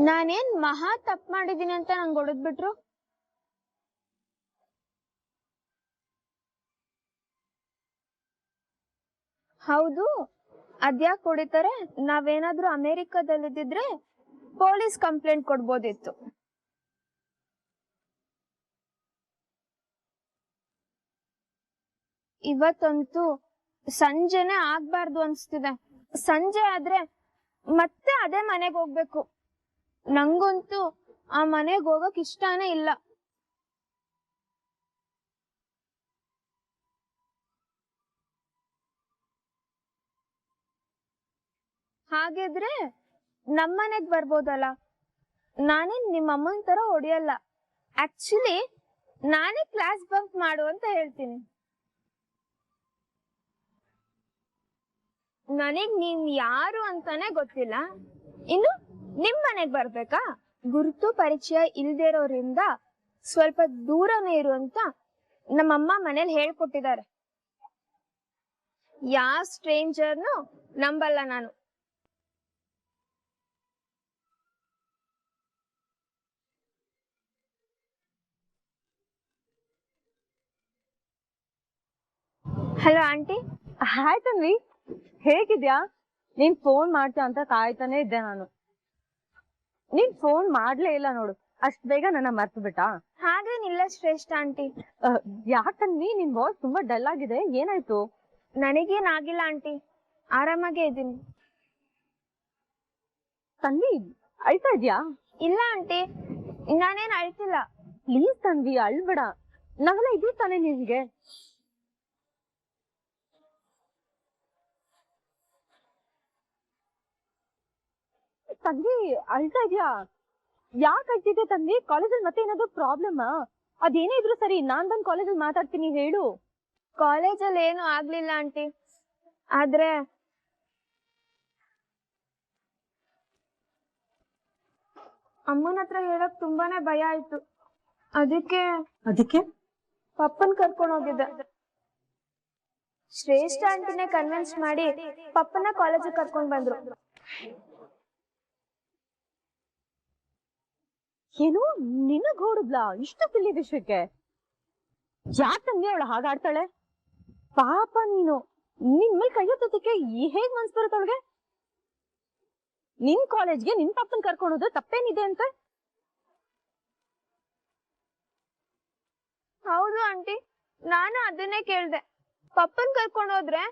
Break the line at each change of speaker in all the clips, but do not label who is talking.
ನಾನೇನ್ ಮಹಾ ತಪ್ಪು ಮಾಡಿದೀನಿ ಅಂತ ನಂಗೆ ಹೊಡೆದ್ಬಿಟ್ರು. ಹೌದು, ಅದ್ಯಾಕೆ ಹೊಡಿತಾರೆ? ನಾವೇನಾದ್ರೂ ಅಮೆರಿಕದಲ್ಲಿದ್ದಿದ್ರೆ ಪೊಲೀಸ್ ಕಂಪ್ಲೇಂಟ್ ಕೊಡ್ಬೋದಿತ್ತು. ಇವತ್ತಂತೂ ಸಂಜೆನೆ ಆಗ್ಬಾರ್ದು ಅನ್ಸ್ತಿದೆ. ಸಂಜೆ ಆದ್ರೆ ಮತ್ತೆ ಅದೇ ಮನೆಗೆ ಹೋಗ್ಬೇಕು. ನಂಗಂತೂ ಆ ಮನೆಗೆ ಹೋಗಕ್ ಇಷ್ಟಾನೇ ಇಲ್ಲ. ಹಾಗಿದ್ರೆ ನಮ್ಮನೆಗ್ ಬರ್ಬೋದಲ್ಲ. ನಾನೇನ್ ನಿಮ್ಮ ಅಮ್ಮನ ತರ ಹೊಡಿಯಲ್ಲ. ಆಕ್ಚುಲಿ ನಾನೇ ಕ್ಲಾಸ್ ಬಂಕ್ ಮಾಡು ಅಂತ ಹೇಳ್ತೀನಿ. ನನಗ್ ನೀವ್ ಯಾರು ಅಂತಾನೆ ಗೊತ್ತಿಲ್ಲ, ಇನ್ನು ನಿಮ್ ಮನೆಗ್ ಬರ್ಬೇಕಾ? ಗುರುತು ಪರಿಚಯ ಇಲ್ದೇ ಇರೋರಿಂದ ಸ್ವಲ್ಪ ದೂರನೇ ಇರು ಅಂತ ನಮ್ಮಮ್ಮ ಮನೇಲಿ ಹೇಳ್ಕೊಟ್ಟಿದ್ದಾರೆ. ಯಾವ ಸ್ಟ್ರೇಂಜರ್ನು ನಂಬಲ್ಲ ನಾನು. Hello aunty.
ಹಾಯ್ ತನ್ವಿ, ಹೇಗಿದ್ಯಾ? ನೀನ್ ಫೋನ್ ಮಾಡ್ತೀಯ ಅಂತ ಕಾಯ್ತಾನೆ ಇದ್ದೆ ನಾನು. ನೀನ್ ಫೋನ್ ಮಾಡ್ಲೇ ಇಲ್ಲ ನೋಡು, ಅಷ್ಟ್ ಬೇಗ ನನ್ನ ಮರ್ತು ಬಿಟ್ಟಾ?
ಹಾಗೇನಿಲ್ಲ ಶ್ರೇಷ್ಠ ಆಂಟಿ.
ಯಾಕನ್ವಿ ನಿನ್ ವಾಯ್ಸ್ ತುಂಬಾ ಡಲ್ ಆಗಿದೆ, ಏನಾಯ್ತು?
ನನಗೇನಾಗಿಲ್ಲ ಆಂಟಿ, ಆರಾಮಾಗೇ ಇದ್ದೀನಿ.
ತನ್ವಿ ಅಳ್ತಾ ಇದ್ಯಾ?
ಇಲ್ಲ ಆಂಟಿ, ನಾನೇನ್ ಅಳ್ತಿಲ್ಲ.
ಪ್ಲೀಸ್ ತನ್ವಿ ಅಳ್ಬೇಡ, ನಾವೆಲ್ಲ ಇದೀವಿ ತಾನೇ ನಿನ್ಗೆ. ತನ್ವಿ ಅಳ್ತಾ ಇದ್ಯಾ? ಯಾಕೆ ಅಳ್ತಿದ್ದೆ ತನ್ವಿ? ಕಾಲೇಜಲ್ಲಿ ಮತ್ತೆ ಏನಾದ್ರು ಪ್ರಾಬ್ಲಮ್? ಅದೇನೇ ಇದ್ರು ಸರಿ, ನಾನ್ ಬಂದ್ ಕಾಲೇಜಲ್ಲಿ ಮಾತಾಡ್ತೀನಿ, ಹೇಳು.
ಕಾಲೇಜಲ್ಲಿ ಏನು ಆಗ್ಲಿಲ್ಲ ಆಂಟಿ, ಆದ್ರೆ ಅಮ್ಮನ ಹತ್ರ ಹೇಳಕ್ ತುಂಬಾನೇ ಭಯ ಆಯ್ತು. ಅದಕ್ಕೆ ಪಪ್ಪನ್ ಕರ್ಕೊಂಡು ಹೋಗಿದ್ದೆ. ಶ್ರೇಷ್ಠ ಆಂಟಿನೇ ಕನ್ವಿನ್ಸ್ ಮಾಡಿ ಪಪ್ಪನ ಕಾಲೇಜಿಗೆ ಕರ್ಕೊಂಡ್ ಬಂದ್ರು.
ಏನು ನಿನಗ್ ಹೊಡದ್ಲಾ ಇಷ್ಟು ಸಿಲ್ಲಿ ವಿಷಯಕ್ಕೆ? ಯಾಕಂದ್ರೆ ಅವಳು ಹಾಗಾಡ್ತಾಳೆ? ಪಾಪ ನೀನು, ನಿನ್ ಮೇಲೆ ಕೈ ಎತ್ತೋದಕ್ಕೆ ಹೇಗ್ ಮನ್ಸ್ ಬರುತ್ತೆ ಅವಳಿಗೆ? ನಿನ್ ಕಾಲೇಜ್ಗೆ ನಿನ್ ಪಪ್ಪನ್ ಕರ್ಕೊಂಡು ಹೋದ್ರೆ ತಪ್ಪೇನಿದೆ ಅಂತ?
ಹೌದು ಆಂಟಿ, ನಾನು ಅದನ್ನೇ ಕೇಳ್ದೆ, ಪಪ್ಪನ್ ಕರ್ಕೊಂಡು ಹೋದ್ರೆ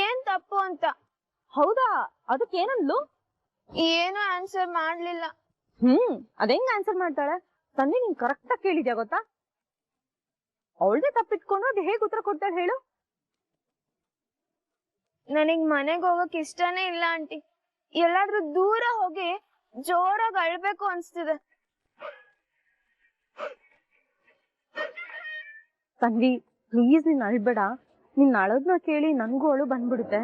ಏನ್ ತಪ್ಪು ಅಂತ.
ಹೌದಾ, ಅದಕ್ಕೆ ಏನಂದ್ಲು?
ಏನು ಆನ್ಸರ್ ಮಾಡ್ಲಿಲ್ಲ.
ಅದೇಂಗ್ ಆನ್ಸರ್ ಮಾಡ್ತಾಳೆ? ತಂದೆ ನೀನ್ ಕರೆಕ್ಟ್ ಆಗಿ ಕೇಳಿದ್ಯಾ ಗೊತ್ತಾ? ಅವಳದೇ ತಪ್ಪಿಟ್ಕೊಂಡು ಅದು ಹೇಗ್ ಉತ್ತರ ಕೊಡ್ತಾಳೆ ಹೇಳು?
ನನಗ್ ಮನೆಗ್ ಹೋಗಕ್ ಇಷ್ಟನೇ ಇಲ್ಲ ಆಂಟಿ. ಎಲ್ಲಾದ್ರೂ ದೂರ ಹೋಗಿ ಜೋರಾಗಿ ಅಳ್ಬೇಕು ಅನ್ಸ್ತಿದೆ.
ತನ್ವಿ ಪ್ಲೀಸ್ ನೀನ್ ಅಳ್ಬೇಡ, ನಿನ್ ಅಳೋದ್ನ ಕೇಳಿ ನನ್ಗೂ ಅಳು ಬಂದ್ಬಿಡುತ್ತೆ.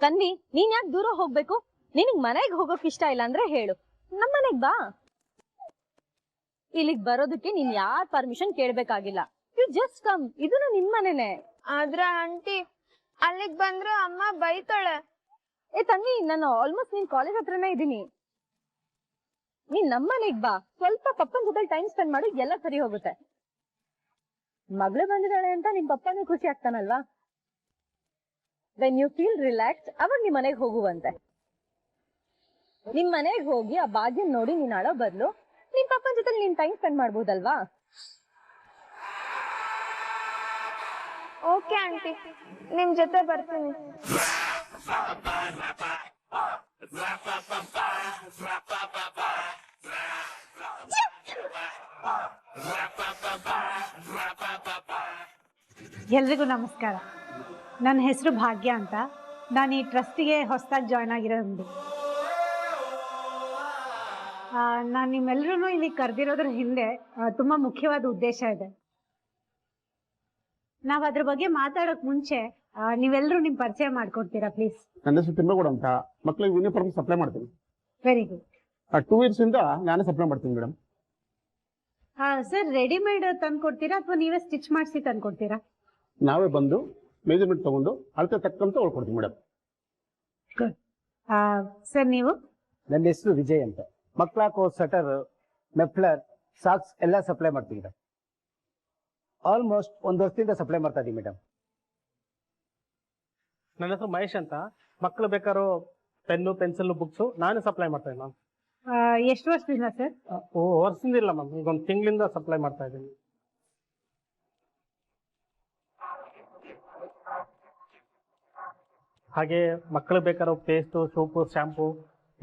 ತನ್ವಿ ನೀನ್ ಯಾಕೆ ದೂರ ಹೋಗ್ಬೇಕು? ನಿನಗ್ ಮನೆಗ್ ಹೋಗೋಕ್ ಇಷ್ಟ ಇಲ್ಲ ಅಂದ್ರೆ ಹೇಳು, ನಮ್ ಮನೆಗ್ ಬಾ. ಇಲ್ಲಿಗ್ ಬರೋದಕ್ಕೆ ನೀನ್ ಯಾರ್ ಪರ್ಮಿಷನ್ ಕೇಳ್ಬೇಕಾಗಿಲ್ಲ, ಯು ಜಸ್ಟ್ ಕಮ್. ಇದನ್ನು ನಿನ್ ಮನೆನೆ.
ಆದ್ರೆ ಆಂಟಿ, ಅಲ್ಲಿಗ್ ಬಂದ್ರೆ ಅಮ್ಮ ಬೈತಾಳೆ.
ತನ್ವಿ ನಾನು ಆಲ್ಮೋಸ್ಟ್ ನಿನ್ ಕಾಲೇಜ್ ಹತ್ರನೇ ಇದೀನಿ. ನೀನ್ ನಮ್ಮನೆಗ್ ಬಾ, ಸ್ವಲ್ಪ ಪಪ್ಪನ್ ಜೊತೆ ಟೈಮ್ ಸ್ಪೆಂಡ್ ಮಾಡು, ಎಲ್ಲ ಸರಿ ಹೋಗುತ್ತೆ. ಮಗಳು ಬಂದಿದ್ದಾಳೆ ಅಂತ ನಿಮ್ ಪಪ್ಪನೂ ಖುಷಿ ಆಗ್ತಾನಲ್ವಾ? ವೆನ್ ಯು ಫೀಲ್ ರಿಲ್ಯಾಕ್ಸ್ ಅವಾಗ ನಿಮ್ ಮನೆಗ್ ಹೋಗುವಂತೆ. ನಿಮ್ ಮನೆಗ್ ಹೋಗಿ ಆ ಭಾಗ್ಯನ್ ನೋಡಿ ನೀನ್ ಅಳೋ ಬದ್ಲು ನಿಮ್ ಪಪ್ಪನ ಜೊತೆ ನೀನ್ ಟೈಮ್ ಸ್ಪೆಂಡ್ ಮಾಡ್ಬೋದಲ್ವಾ?
ಓಕೆ ಆಂಟಿ, ನಿಮ್ ಜೊತೆ ಬರ್ತೀನಿ.
ಎಲ್ರಿಗೂ ನಮಸ್ಕಾರ. ನನ್ನ ಹೆಸರು ಭಾಗ್ಯ ಅಂತ. ನಾನು ಈ ಟ್ರಸ್ಟಿಗೆ ಹೊಸದಾಗಿ ಜಾಯ್ನ್ ಆಗಿರೋದು. ನಾನು ನಿಮ್ಮೆಲ್ಲರೂ ಇಲ್ಲಿ ಕರೆದಿರೋದ್ರ ಹಿಂದೆ ತುಂಬ ಮುಖ್ಯವಾದ ಉದ್ದೇಶ ಇದೆ. ನಾವು ಅದ್ರ ಬಗ್ಗೆ ಮಾತಾಡೋಕೆ ಮುಂಚೆ ನೀವೆಲ್ಲರೂ ನಿಮ್ಮ ಪರಿಚಯ ಮಾಡ್ಕೊಡ್ತೀರಾ ಪ್ಲೀಸ್?
ನನ್ನ ಹೆಸರು ತಿಮ್ಮಗೌಡ ಅಂತ, ಮಕ್ಕಳಿಗೆ ಯೂನಿಫಾರ್ಮ್ ಸಪ್ಲೈ ಮಾಡ್ತೀನಿ.
Very good.
2 years ಇಂದ ನಾನೇ ಸಪ್ಲೈ ಮಾಡ್ತೀನಿ ಮೇಡಮ್.
ಸರ್, ರೆಡಿಮೇಡ್ ತಂದು ಕೊಡ್ತೀರಾ ಅಥವಾ ನೀವೇ ಸ್ಟಿಚ್ ಮಾಡಿಸಿ ತಂದು ಕೊಡ್ತೀರಾ?
ನಾವೇ ಬಂದು ಮೆಜರ್ಮೆಂಟ್ ತಗೊಂಡು ಅಳತೆ ತಕ್ಕಂತ ಹೊಳ್ಕೊಡ್ತೀವಿ ಮೇಡಮ್.
ಸರ್, ನೀವು?
ನನ್ನ ಹೆಸರು ವಿಜಯ್ ಅಂತ. ಮಕ್ಕಳಾಕೋ ಸ್ವೆಟರ್, ಮೆಫ್ಲರ್, ಸಾಕ್ಸ್ ಎಲ್ಲ ಸಪ್ಲೈ ಮಾಡ್ತೀನಿ ಮೇಡಮ್. ಆಲ್ಮೋಸ್ಟ್ 1 ವರ್ಷದಿಂದ ಸಪ್ಲೈ ಮಾಡ್ತಾ ಇದ್ದೀನಿ ಮೇಡಮ್.
ನನ್ನ ಹೆಸರು ಮಹೇಶ್ ಅಂತ. ಮಕ್ಕಳು ಬೇಕಾರೋ ಪೆನ್ನು, ಪೆನ್ಸಿಲ್, ಬುಕ್ಸು ನಾನು ಸಪ್ಲೈ ಮಾಡ್ತಾ ಇದ್ದೀನಿ ಮ್ಯಾಮ್.
ಎಷ್ಟು ವರ್ಷದಿಂದ ಸರ್?
ವರ್ಷದಿಂದ ಇಲ್ಲ ಮ್ಯಾಮ್, ಈಗ 1 ತಿಂಗಳಿಂದ ಸಪ್ಲೈ ಮಾಡ್ತಾ ಇದ್ದೀನಿ. ಹಾಗೆ ಮಕ್ಕಳು ಬೇಕಾರೋ ಪೇಸ್ಟು, ಸೋಪು, ಶಾಂಪು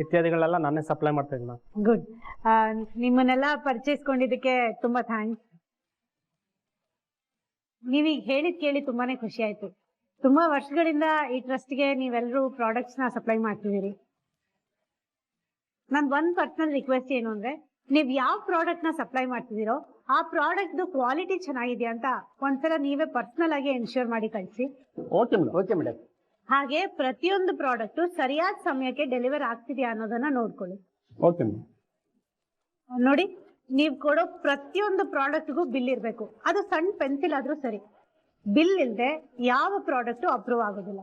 ಇತ್ಯಾದಿಗಳೆಲ್ಲ ನಾನೇ ಸಪ್ಲೈ ಮಾಡ್ತಾ ಇದ್ದೀನಿ ಮ್ಯಾಮ್.
ಗುಡ್. ನಿಮ್ಮನ್ನೆಲ್ಲ ಪರಿಚಯಿಸ್ಕೊಂಡಿದ್ದಕ್ಕೆ ತುಂಬಾ ಥ್ಯಾಂಕ್ಸ್. ನೀವೀಗ ಹೇಳಿದ್ ಕೇಳಿ ತುಂಬಾನೇ ಖುಷಿ ಆಯ್ತು. ತುಂಬಾ ವರ್ಷಗಳಿಂದ ಈ ಟ್ರಸ್ಟ್ಗೆ ನೀವೆಲ್ಲರೂ ಪ್ರಾಡಕ್ಟ್ಸ್ ನ ಸಪ್ಲೈ ಮಾಡ್ತಿದ್ದೀರಿ. ನನ್ ಒಂದ್ ಪರ್ಸನಲ್ ರಿಕ್ವೆಸ್ಟ್ ಏನು ಅಂದ್ರೆ, ನೀವ್ ಯಾವ ಪ್ರಾಡಕ್ಟ್ ನ ಸಪ್ಲೈ ಮಾಡ್ತಿದ್ದೀರೋ ಆ ಪ್ರಾಡಕ್ಟ್ ಕ್ವಾಲಿಟಿ ಚೆನ್ನಾಗಿದೆಯಾ ಅಂತ ಒಂದ್ಸಲ ನೀವೇ ಪರ್ಸನಲ್ ಆಗಿ ಎನ್ಶ್ಯೂರ್ ಮಾಡಿ ಕಳಿಸಿ.
Okay madam.
Okay madam.
ಹಾಗೆ ಪ್ರತಿಯೊಂದು ಪ್ರಾಡಕ್ಟ್ ಸರಿಯಾದ ಸಮಯಕ್ಕೆ ಡೆಲಿವರ್ ಆಗ್ತಿದೆಯಾ ಅನ್ನೋದನ್ನ ನೋಡ್ಕೊಳ್ಳಿ.
Okay madam.
ನೋಡಿ, ನೀವ್ ಕೊಡೋ ಪ್ರತಿಯೊಂದು ಪ್ರಾಡಕ್ಟ್ಗೂ ಬಿಲ್ ಇರ್ಬೇಕು. ಅದು ಸಣ್ಣ ಪೆನ್ಸಿಲ್ ಆದ್ರೂ ಸರಿ. ಬಿಲ್ ಇಲ್ದೆ ಯಾವ ಪ್ರಾಡಕ್ಟ್ ಅಪ್ರೂವ್ ಆಗೋದಿಲ್ಲ.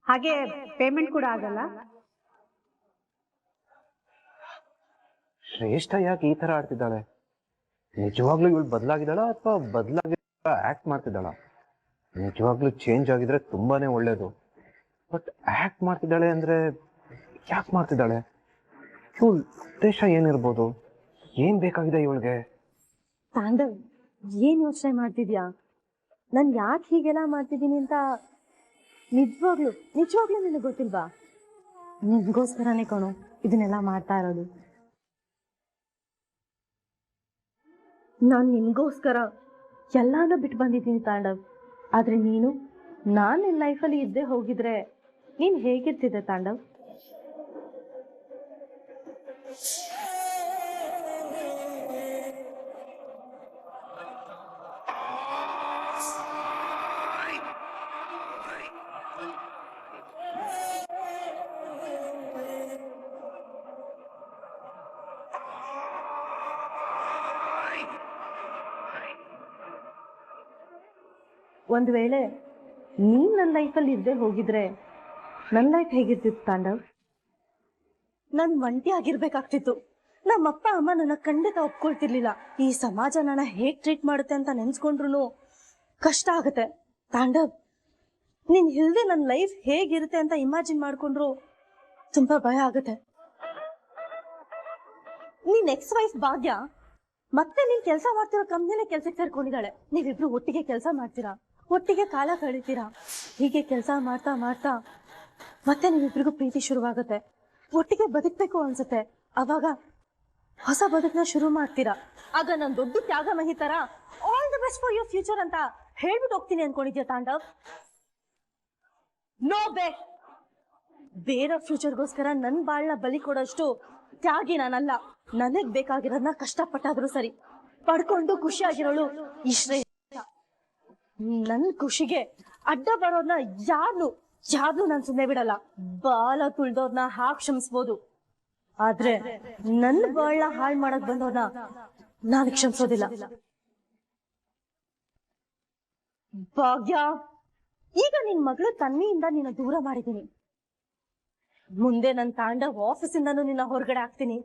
ಹಾಗೆ ಪೇಮೆಂಟ್ ಕೂಡ ಆಗಲ್ಲ.
ಶ್ರೇಷ್ಠ ಯಾಕೆ ಈ ತರ ಆಡ್ತಿದ್ದಾಳೆ? ನಿಜವಾಗ್ಲೂ ಇವಳು ಬದಲಾಗಿದ್ದಾಳ ಅಥವಾ ಬದಲಾಗಿದ್ದ ಆಕ್ಟ್ ಮಾಡ್ತಿದ್ದಾಳ? ನಿಜವಾಗ್ಲೂ ಚೇಂಜ್ ಆಗಿದ್ರೆ ತುಂಬಾನೇ ಒಳ್ಳೇದು. ಬಟ್ ಆಕ್ಟ್ ಮಾಡ್ತಿದ್ದಾಳೆ ಅಂದ್ರೆ ಯಾಕೆ ಮಾಡ್ತಿದ್ದಾಳೆ? ಇವಳು ಉದ್ದೇಶ ಏನಿರ್ಬೋದು? ಏನ್ ಬೇಕಾಗಿದೆ ಇವಳಿಗೆ?
ತಾಂಡವ್, ಏನ್ ಯೋಚನೆ ಮಾಡ್ತಿದ್ಯಾ? ನಾನ್ ಯಾಕೆ ಹೀಗೆಲ್ಲ ಮಾಡ್ತಿದ್ದೀನಿ ಅಂತ ನಿಜವಾಗ್ಲೂ ನಿನಗೆ ಗೊತ್ತಿಲ್ವಾ? ನಿನ್ಗೋಸ್ಕರನೇ ಕಣೋ ಇದನ್ನೆಲ್ಲ ಮಾಡ್ತಾ ಇರೋದು. ನಾನ್ ನಿನ್ಗೋಸ್ಕರ ಎಲ್ಲಾನು ಬಿಟ್ಟು ಬಂದಿದ್ದೀನಿ ತಾಂಡವ್. ಆದ್ರೆ ನಾನ್ ನಿನ್ ಲೈಫಲ್ಲಿ ಇದ್ದೇ ಹೋಗಿದ್ರೆ ನೀನ್ ಹೇಗಿರ್ತಿದ್ದೆ ತಾಂಡವ್? ಒಂದ್ ವೇಳೆ ನೀನ್ ನನ್ನ ಲೈಫಲ್ಲಿ ಇದ್ದೇ ಹೋಗಿದ್ರೆ ನನ್ನ ಲೈಫ್ ಹೇಗಿರ್ತಿತ್ತು ತಾಂಡವ್? ನನ್ ಒಂಟಿ ಆಗಿರ್ಬೇಕಾಗ್ತಿತ್ತು. ನಮ್ಮಪ್ಪ ಅಮ್ಮ ನನ್ನ ಖಂಡಿತ ಒಪ್ಕೊಳ್ತಿರ್ಲಿಲ್ಲ. ಈ ಸಮಾಜ ನನ್ನ ಹೇಗ್ ಟ್ರೀಟ್ ಮಾಡುತ್ತೆ ಅಂತ ನೆನ್ಸ್ಕೊಂಡ್ರು ಕಷ್ಟ ಆಗುತ್ತೆ ತಾಂಡವ್. ನೀನ್ ಇಲ್ದೆ ನನ್ನ ಲೈಫ್ ಹೇಗಿರುತ್ತೆ ಅಂತ ಇಮ್ಯಾಜಿನ್ ಮಾಡ್ಕೊಂಡ್ರು ತುಂಬಾ ಭಯ ಆಗುತ್ತೆ. ನೀನ್ ಎಕ್ಸ್ ವೈಫ್ ಭಾಗ್ಯ ಮತ್ತೆ ನೀನ್ ಕೆಲಸ ಮಾಡ್ತಿರೋ ಕಂಪ್ನಿಲೇ ಕೆಲ್ಸಕ್ಕೆ ಸೇರ್ಕೊಂಡಿದ್ದಾಳೆ. ನೀವಿಬ್ರು ಒಟ್ಟಿಗೆ ಕೆಲಸ ಮಾಡ್ತೀರಾ, ಒಟ್ಟಿಗೆ ಕಾಲ ಕಳೀತೀರಾ. ಹೀಗೆ ಕೆಲಸ ಮಾಡ್ತಾ ಮಾಡ್ತಾ ಮತ್ತೆ ನೀವಿಬ್ರಿಗೂ ಪ್ರೀತಿ ಶುರುವಾಗುತ್ತೆ. ಒಟ್ಟಿಗೆ ಬದುಕ್ಬೇಕು ಅನ್ಸುತ್ತೆ. ಅವಾಗ ಹೊಸ ಬದುಕನ್ನ ಶುರು ಮಾಡ್ತೀರಾ. ಆಗ ನಾನು ದೊಡ್ಡ ತ್ಯಾಗ ಮಹಿತರ all the best for your future ಅಂತ ಹೇಳ್ಬಿಟ್ಟು ಹೋಗ್ತೀನಿ ಅನ್ಕೊಂಡಿದ್ಯಾ ತಾಂಡವ್? ನೋ ಬೇ. ಬೇರೆ ಫ್ಯೂಚರ್ಗೋಸ್ಕರ ನನ್ ಬಾಳ್ನ ಬಲಿ ಕೊಡೋಷ್ಟು ತ್ಯಾಗಿ ನಾನಲ್ಲ. ನನಗ್ ಬೇಕಾಗಿರೋದನ್ನ ಕಷ್ಟಪಟ್ಟಾದ್ರೂ ಸರಿ ಪಡ್ಕೊಂಡು ಖುಷಿಯಾಗಿರೋಳು ಈ ಶ್ರೇಷ್ಠ. ನನ್ ಖುಷಿಗೆ ಅಡ್ಡ ಬರೋರ್ನ ಯಾರ್ನು ನಾನ್ ಸುಮ್ಮನೆ ಬಿಡಲ್ಲ. ಬಾಲ ತುಳ್ದವ್ರನ್ನ ಹಾಕ್ ಕ್ಷಮಿಸ್ಬೋದು, ಆದ್ರೆ ನನ್ನ ಬಾಳ್ನ ಹಾಳ್ ಮಾಡಕ್ ಬಂದವ್ರನ್ನ ನಾನು ಕ್ಷಮಿಸೋದಿಲ್ಲ. ಭಾಗ್ಯ, ಈಗ ನಿನ್ ಮಗಳು ತನ್ನಿಯಿಂದ ನಿನ್ನ ದೂರ ಮಾಡಿದ್ದೀನಿ. ಮುಂದೆ ನನ್ ತಾಂಡವ್ ಆಫೀಸಿಂದನೂ ನಿನ್ನ ಹೊರಗಡೆ ಹಾಕ್ತೀನಿ.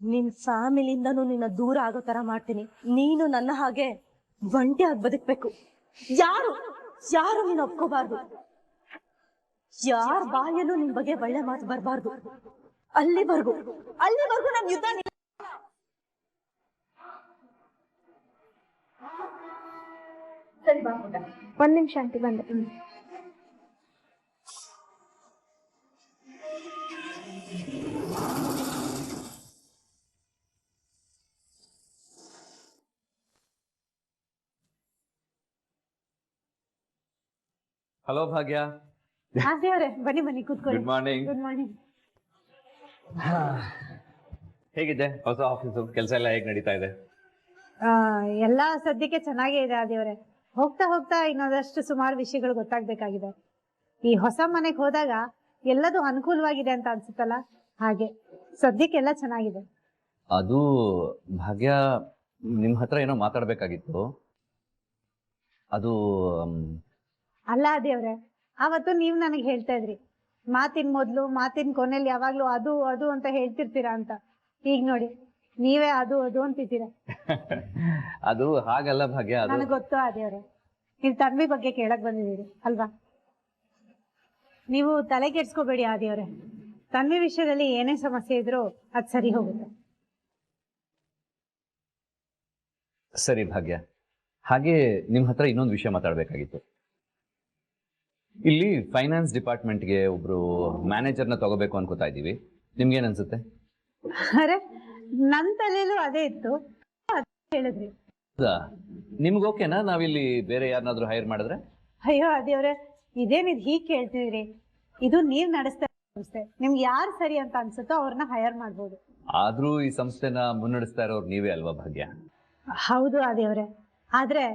ನಿನ್ ಫ್ಯಾಮಿಲಿಯಿಂದನೂ ನಿನ್ನ ದೂರ ಆಗೋ ತರ ಮಾಡ್ತೀನಿ. ನೀನು ನನ್ನ ಹಾಗೆ ಒಂಟಿಯಾಗಿ ಬದುಕ್ಬೇಕು. ಯಾರು ನೀನು ಒಪ್ಕೋಬಾರ್ದು. ಯಾರ ಬಾಯಲ್ಲೂ ನಿನ್ ಬಗ್ಗೆ ಒಳ್ಳೆ ಮಾತು ಬರಬಾರ್ದು. ಅಲ್ಲಿವರೆಗೂ ನಮ್ ಯುದ್ಧ.
ಸರಿ ಬಾ, 1 ನಿಮಿಷ ಆಂಟಿ ಬಂದೆ.
ಹಲೋ ಭಾಗ್ಯ.
ದೇವ್ರೆ, ಬನ್ನಿ ಕೂತ್ಕೊಳ್ಳಿ.
Good morning.
Good morning.
ಹೇಗಿದೆ ಹೊಸ ಆಫೀಸು? ಕೆಲಸ ಎಲ್ಲ ಹೇಗೆ ನಡೀತಾ ಇದೆ?
ಎಲ್ಲ ಸದ್ಯಕ್ಕೆ ಚೆನ್ನಾಗೇ ಇದೆ ದೇವ್ರೆ. ಹೋಗ್ತಾ ಹೋಗ್ತಾ ಇನ್ನೊಂದಷ್ಟು ಸುಮಾರು ವಿಷಯಗಳು ಗೊತ್ತಾಗ್ಬೇಕಾಗಿದೆ. ಈ ಹೊಸ ಮನೆಗೆ ಹೋದಾಗ ಎಲ್ಲದೂ ಅನುಕೂಲವಾಗಿದೆ ಅಂತ ಅನ್ಸುತ್ತಲ್ಲ, ಹಾಗೆ ಸದ್ಯಕ್ಕೆಲ್ಲ ಚೆನ್ನಾಗಿದೆ.
ಅದು ಭಾಗ್ಯ, ನಿಮ್ ಹತ್ರ ಏನೋ ಮಾತಾಡ್ಬೇಕಾಗಿತ್ತು. ಅದು
ಅಲ್ಲ ದೇವ್ರೆ, ಅವತ್ತು ನೀವ್ ನನಗೆ ಹೇಳ್ತಾ ಇದ್ರಿ ಮಾತಿನ ಮೊದ್ಲು ಮಾತಿನ ಕೊನೆಯಲ್ಲಿ ಯಾವಾಗ್ಲೂ ಅದು ಅದು ಅಂತ ಹೇಳ್ತಿರ್ತೀರಾ ಅಂತ. ಈಗ ನೋಡಿ ನೀವೇ ಅದು ಅದು ಅಂತಿದ್ದೀರಾ.
ಅದು ಹಾಗಲ್ಲ ಭಾಗ್ಯ, ಅದು
ನನಗೆ ಗೊತ್ತು ಆದಿಯವ್ರೆ, ನೀವು ತನ್ವಿ ಬಗ್ಗೆ ಕೇಳಕ್ ಬಂದಿದ್ದೀರಿ ಅಲ್ವಾ. ನೀವು ತಲೆ ಕೆಡ್ಸ್ಕೋಬೇಡಿ ಆದಿಯವ್ರೆ, ತನ್ವಿ ವಿಷಯದಲ್ಲಿ ಏನೇ ಸಮಸ್ಯೆ ಇದ್ರೂ ಅದ್ ಸರಿ ಹೋಗುತ್ತೆ.
ಸರಿ ಭಾಗ್ಯ. ಹಾಗೆ ನಿಮ್ ಹತ್ರ ಇನ್ನೊಂದು ವಿಷಯ ಮಾತಾಡ್ಬೇಕಾಗಿತ್ತು. ಇಲ್ಲಿ ಫೈನಾನ್ಸ್ ಡಿಪಾರ್ಟ್ಮೆಂಟ್ಗೆ ಒಬ್ರು ಮ್ಯಾನೇಜರ್ನ ತಗೋಬೇಕು ಅನ್ಕೋತಾ ಇದ್ದೀವಿ. ನಿಮ್ಗೇನ್ ಅನ್ಸುತ್ತೆ?
ಅರೆ ನನ್ ತಲೆಯಲ್ಲೂ ಅದೇ ಇತ್ತು, ಹೇಳಿದ್ರಿ.
ಹೌದಾ? ನಿಮ್ಗೆ ಓಕೆನಾ ನಾವಿಲ್ಲಿ ಬೇರೆ ಯಾರನ್ನಾದ್ರೂ ಹೈರ್ ಮಾಡಿದ್ರೆ?
ಅಯ್ಯೋ ಆದಿಯವ್ರೆ, ಇದೇನಿದ್ ಹೀಗ್ ಕೇಳ್ತಿದ್ದೀರಿ? ಇದು ನೀವ್ ನಡೆಸ್ತಾ ಸಂಸ್ಥೆ, ನಿಮ್ಗೆ ಯಾರು ಸರಿ ಅಂತ ಅನ್ಸುತ್ತೋ ಅವ್ರನ್ನ ಹೈರ್ ಮಾಡ್ಬೋದು.
ಆದ್ರೂ ಈ ಸಂಸ್ಥೆನ ಮುನ್ನಡೆಸ್ತಾ ಇರೋರು ನೀವೇ ಅಲ್ವಾ ಭಾಗ್ಯ?
ಹೌದು ಆದಿಯವ್ರೆ, ಆದ್ರೆ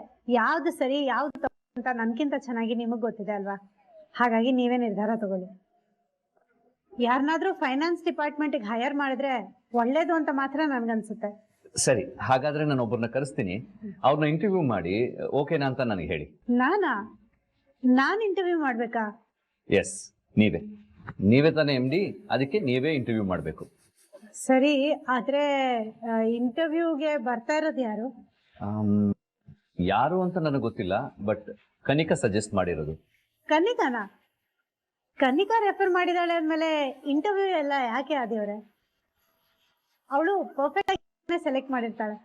ಯಾವ್ದು ಸರಿ ಯಾವ್ದು ತಪ್ಪು ಅಂತ ನನ್ಕಿಂತ ಚೆನ್ನಾಗಿ ನಿಮಗ್ ಗೊತ್ತಿದೆ ಅಲ್ವಾ. ಹಾಗಾಗಿ ನೀವೇ ನಿರ್ಧಾರ ತಗೊಳ್ಳಿ. ಯಾರನ್ನಾದ್ರೂ ಫೈನಾನ್ಸ್ ಡಿಪಾರ್ಟ್ಮೆಂಟ್ಗೆ ಹೈರ್ ಮಾಡಿದ್ರೆ ಒಳ್ಳೇದು ಅಂತ ಮಾತ್ರ ನನ್ಗನ್ಸುತ್ತೆ.
ಸರಿ, ಹಾಗಾದ್ರೆ ನಾನು ಒಬ್ಬರನ್ನ ಕರೆಸ್ತೀನಿ. ಅವ್ರನ್ನ ಇಂಟರ್ವ್ಯೂ ಮಾಡಿ ಓಕೆನಾ ಅಂತ ನನಗೆ ಹೇಳಿ.
ನಾನ್ ಇಂಟರ್ವ್ಯೂ ಮಾಡ್ಬೇಕಾ?
ಎಸ್, ನೀವೇ ತಾನೇ MD, ಅದಕ್ಕೆ ನೀವೇ ಇಂಟರ್ವ್ಯೂ ಮಾಡಬೇಕು.
ಸರಿ, ಆದ್ರೆ ಇಂಟರ್ವ್ಯೂಗೆ ಬರ್ತಾ ಇರೋದು ಯಾರು?
ಯಾರು ಅಂತ ನನಗೆ ಗೊತ್ತಿಲ್ಲ, ಬಟ್ ಕನಿಕಾ ಸಜೆಸ್ಟ್ ಮಾಡಿರೋದು.
ಕನ್ನಿಕಾನಾ? ಕನ್ನಿಕಾ ರೆಫರ್ ಮಾಡಿದಾಳೆ ಅಂದ್ಮೇಲೆ ಇಂಟರ್ವ್ಯೂ ಎಲ್ಲ ಯಾಕೆ ಆದಿಯವ್ರೆ? ಅವಳು ಪರ್ಫೆಕ್ಟ್ ಆಗಿ ಸೆಲೆಕ್ಟ್ ಮಾಡಿರ್ತಾಳೆ.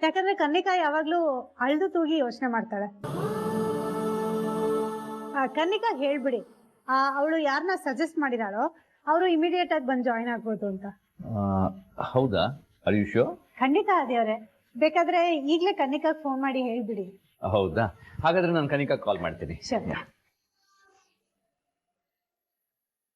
ಯಾಕಂದ್ರೆ ಕನ್ನಿಕಾ ಯಾವಾಗ್ಲೂ ಅಳ್ದು ತೂಗಿ ಯೋಚನೆ ಮಾಡ್ತಾಳೆ. ಕನ್ನಿಕಾ ಹೇಳ್ಬಿಡಿ, ಅವಳು ಯಾರನ್ನ ಸಜೆಸ್ಟ್ ಮಾಡಿದಾಳೋ ಅವರು ಇಮಿಡಿಯೇಟ್ ಆಗಿ ಬಂದು ಜಾಯಿನ್ ಆಗ್ಬೋದು ಅಂತ.
ಹೌದಾ? Are you sure?
ಖಂಡಿತ ಆದಿಯವ್ರೆ, ಬೇಕಾದ್ರೆ ಈಗ್ಲೇ ಕನ್ನಿಕಾಗ್ ಫೋನ್ ಮಾಡಿ ಹೇಳ್ಬಿಡಿ.
ಹೌದಾ? ಹಾಗಾದ್ರೆ ನಾನು ಕನಿಕಾ ಕಾಲ್ ಮಾಡ್ತೀನಿ.
ಸರಿ.